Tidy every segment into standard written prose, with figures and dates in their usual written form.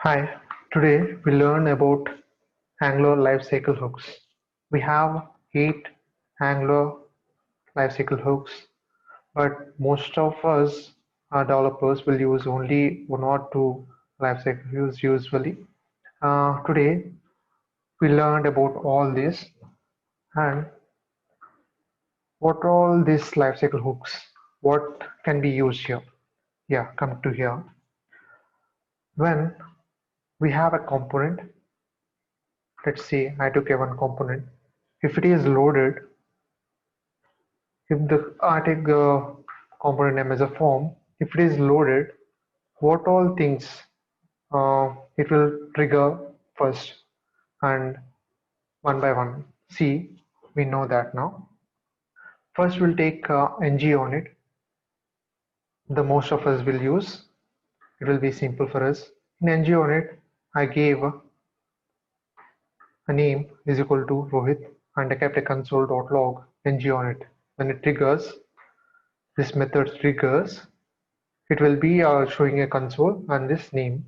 Hi, today we learn about Angular lifecycle hooks. We have 8 Angular lifecycle hooks, but most of us, developers, will use only one or two lifecycle hooks usually. Today we learned about all this and what all these lifecycle hooks, what can be used here. Yeah, come to here. When we have a component, let's say I took a one component. If it is loaded, if the I take the component name as a form, if it is loaded, what all things it will trigger first and one by one. See, we know that now. First, we'll take ng on it. The most of us will use. It will be simple for us. In ng on it, I gave a name is equal to Rohit and I kept a console.log ng on it. When it triggers, this method triggers, it will be showing a console and this name.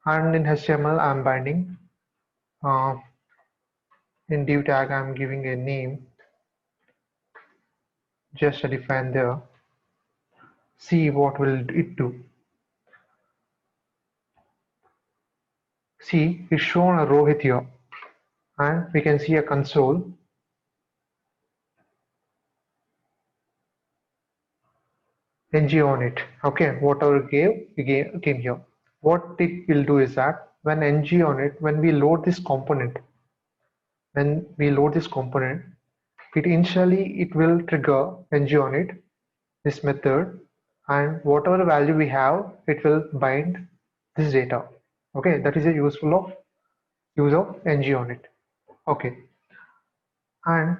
And in HTML, I'm binding. Uh, in div tag, I'm giving a name, just a define there. See what will it do. See, it's shown a Rohit here, and we can see a console. Ng on it. Okay, whatever came here. What it will do is that when ng on it, when we load this component, it initially it will trigger ng on it, this method, and whatever value we have, it will bind this data. Okay, that is a use of ng on it. Okay, and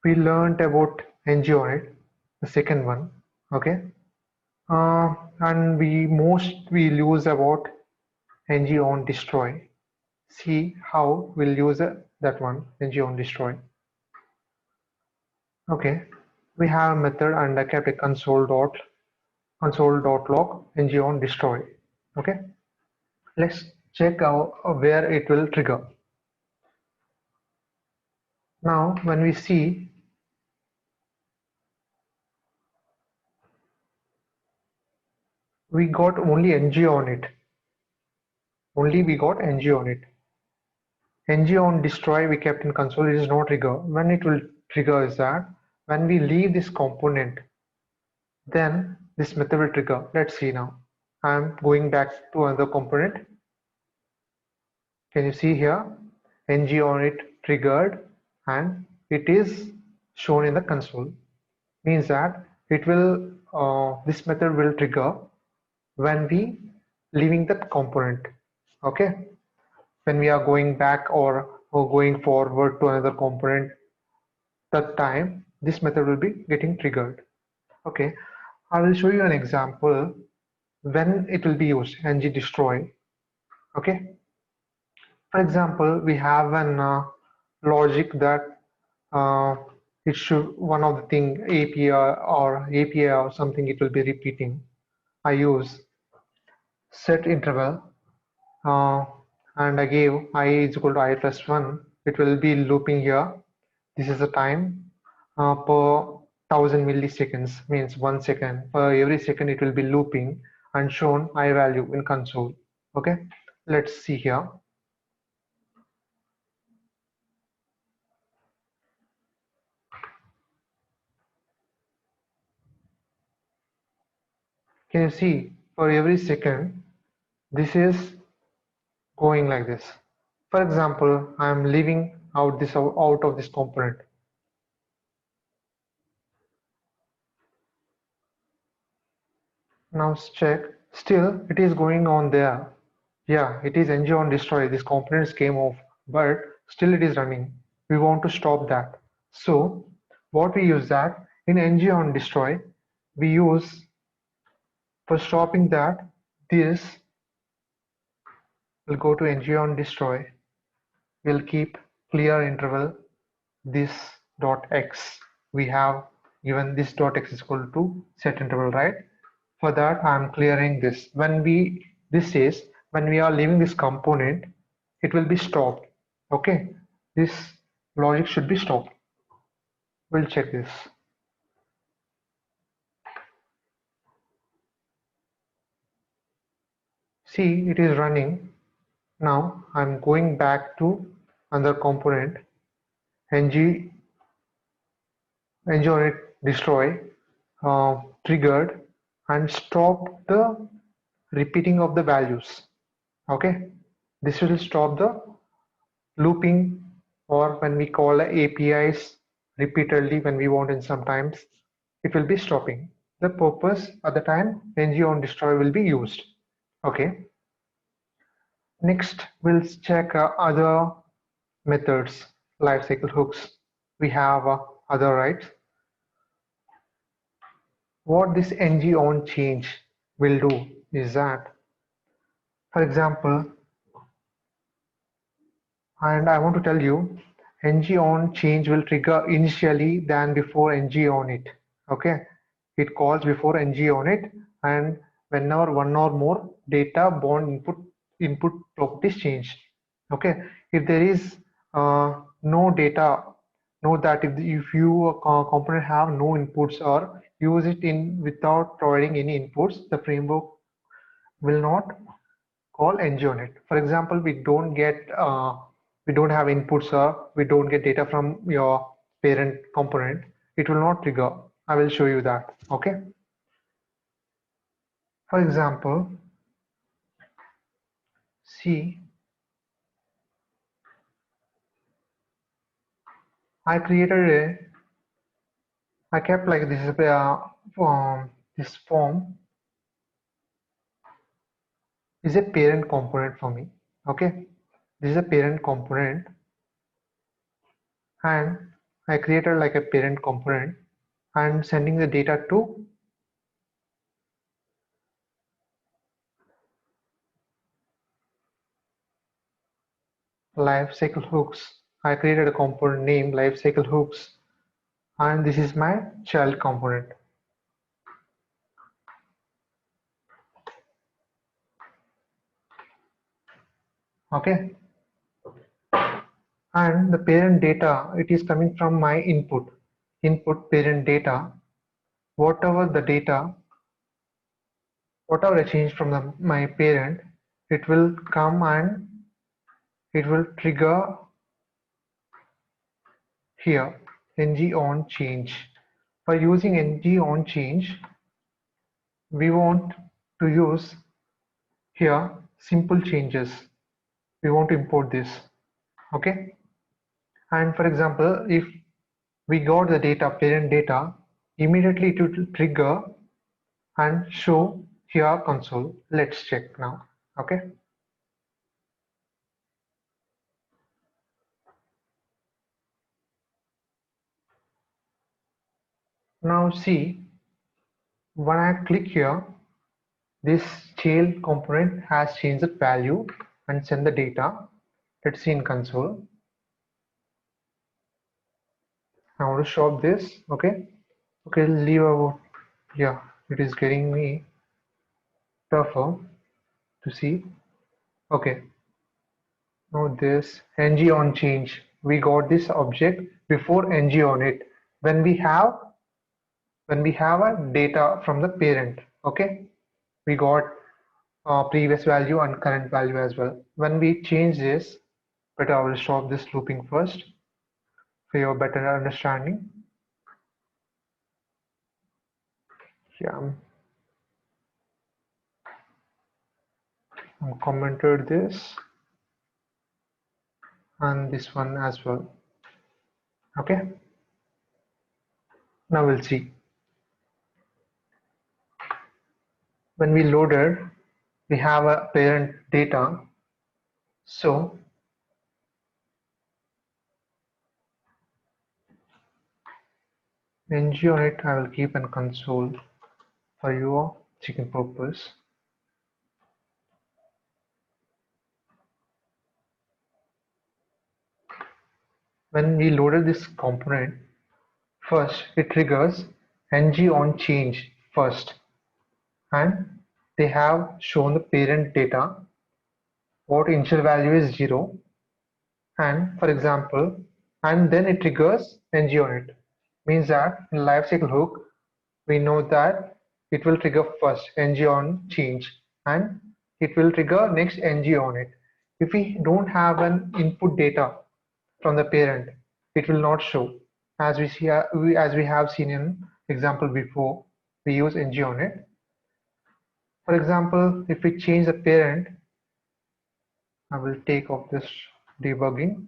we learned about ng on it, the second one. Okay, and we use about ng on destroy. See how we'll use that one, ng on destroy. Okay, we have a method and I kept a console.log ng on destroy. Okay, let's check out where it will trigger. Now when we see, we got only ng on it. Only we got ng on it. Ng on destroy we kept in console, it is not trigger. When it will trigger is that when we leave this component, then this method will trigger. Let's see now. I'm going back to another component. Can you see here? Ng on it triggered and it is shown in the console. Means that it will this method will trigger when we leaving that component. Okay, when we are going back or going forward to another component, that time this method will be getting triggered. Okay, I will show you an example when it will be used, ng destroy. Okay, for example, we have an logic that uh, it should one of the thing API or something it will be repeating. I use set interval and I gave I is equal to I plus 1. It will be looping here. This is the time per 1000 milliseconds, means 1 second. Per every second it will be looping and shown I value in console. Okay, let's see here. Can you see for every second this is going like this. For example, I am leaving out of this component. Now check, still it is going on there. Yeah, it is ng on destroy. These components came off, but still it is running. We want to stop that. So what we use that in ng on destroy, we use for stopping that, this will go to ng on destroy. We'll keep clear interval this dot x. We have given this dot x is equal to set interval, right? For that I'm clearing this. When we This says when we are leaving this component, it will be stopped. Okay, this logic should be stopped. We'll check this. See, it is running. Now I'm going back to another component, ng on it destroy, triggered, and stop the repeating of the values. Okay, this will stop the looping, or when we call APIs repeatedly when we want, and sometimes it will be stopping. The purpose at the time ng on destroy will be used. Okay, next we'll check other methods, lifecycle hooks. We have other rights. What this ng on change will do is that, for example, and I want to tell you, ng on change will trigger initially than before ng on it. Okay, it calls before ng on it, and whenever one or more data bound input properties change. Okay, if there is no data, note that if you component have no inputs or use it in without providing any inputs, the framework will not call ng on it. For example, we don't have inputs or we don't get data from your parent component, it will not trigger. I will show you that. Okay. For example, see, I created I kept like this form is a parent component for me. Okay, this is a parent component, and I created like a parent component and sending the data to lifecycle hooks. I created a component named lifecycle hooks, and this is my child component. Okay, and the parent data, it is coming from my input parent data. Whatever the data, whatever I change from my parent, it will come and it will trigger here ng on change. For using ng on change, we want to use here simple changes. We want to import this. Okay, and for example, if we got the data, parent data, immediately it will trigger and show here console. Let's check now. Okay, now see, when I click here, this child component has changed the value and send the data. Let's see in console. I want to show this. Okay, leave about, yeah, it is getting me tougher to see. Okay, now this ng on change, we got this object before ng on it when we have a data from the parent. Okay, we got previous value and current value as well. When we change this, but I will stop this looping first for your better understanding. Yeah, I'm commented this and this one as well. Okay, now we'll see. When we loaded, we have a parent data, so ng on it I will keep in console for your checking purpose. When we loaded this component, first it triggers ng on change first, and they have shown the parent data, what initial value is 0, and for example, and then it triggers ng on it. Means that in lifecycle hook, we know that it will trigger first ng on change and it will trigger next ng on it. If we don't have an input data from the parent, it will not show. As we have seen in example before, we use ng on it. For example, if we change the parent, I will take off this debugging.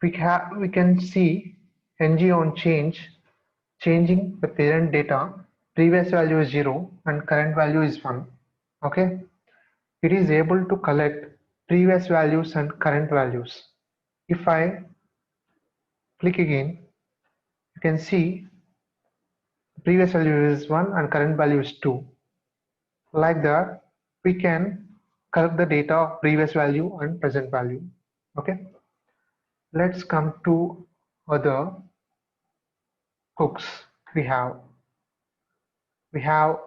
We can see ng on changing the parent data. Previous value is 0 and current value is 1. Okay, it is able to collect previous values and current values. If I click again, you can see previous value is 1 and current value is 2. Like that, we can collect the data of previous value and present value. Okay, let's come to other hooks we have. We have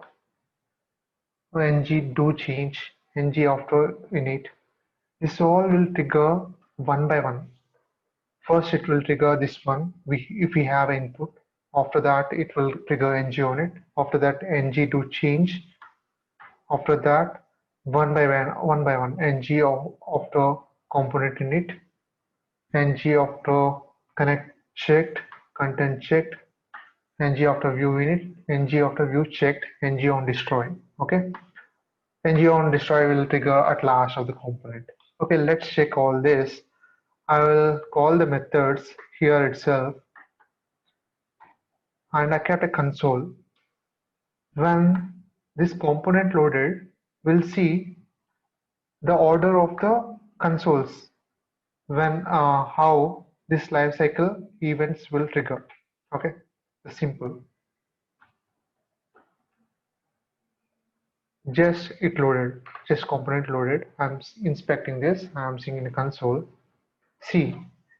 ng do change, ng after init. This all will trigger one by one. First, it will trigger this one if we have input. After that, it will trigger ng on it. After that, ng do change. After that, one by one, ng after component init, ng after connect checked, content checked, ng after view init, ng after view checked, ng on destroy. Okay, ng on destroy will trigger at last of the component. Okay, let's check all this. I will call the methods here itself, and I kept a console. When this component loaded, we'll see the order of the consoles when how this lifecycle events will trigger. Okay, simple. Just it loaded, just component loaded. I'm inspecting this. I'm seeing in the console. See,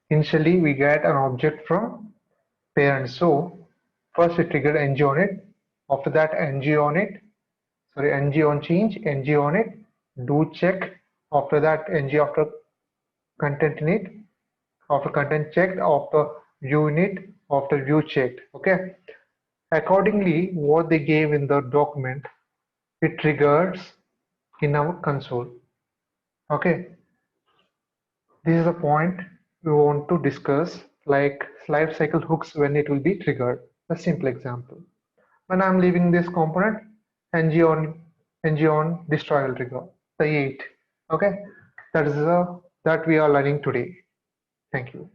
initially we get an object from parent. So first we triggered ng on it. After that ng on it. Sorry, ng on change, ng on it. Do check. After that ng after content init. After content checked. After view init. After view checked. Okay. Accordingly, what they gave in the document, it triggers in our console. Okay. This is the point we want to discuss, like lifecycle hooks when it will be triggered. A simple example. When I'm leaving this component, ng on destroy will trigger the 8. Okay, that is that we are learning today. Thank you.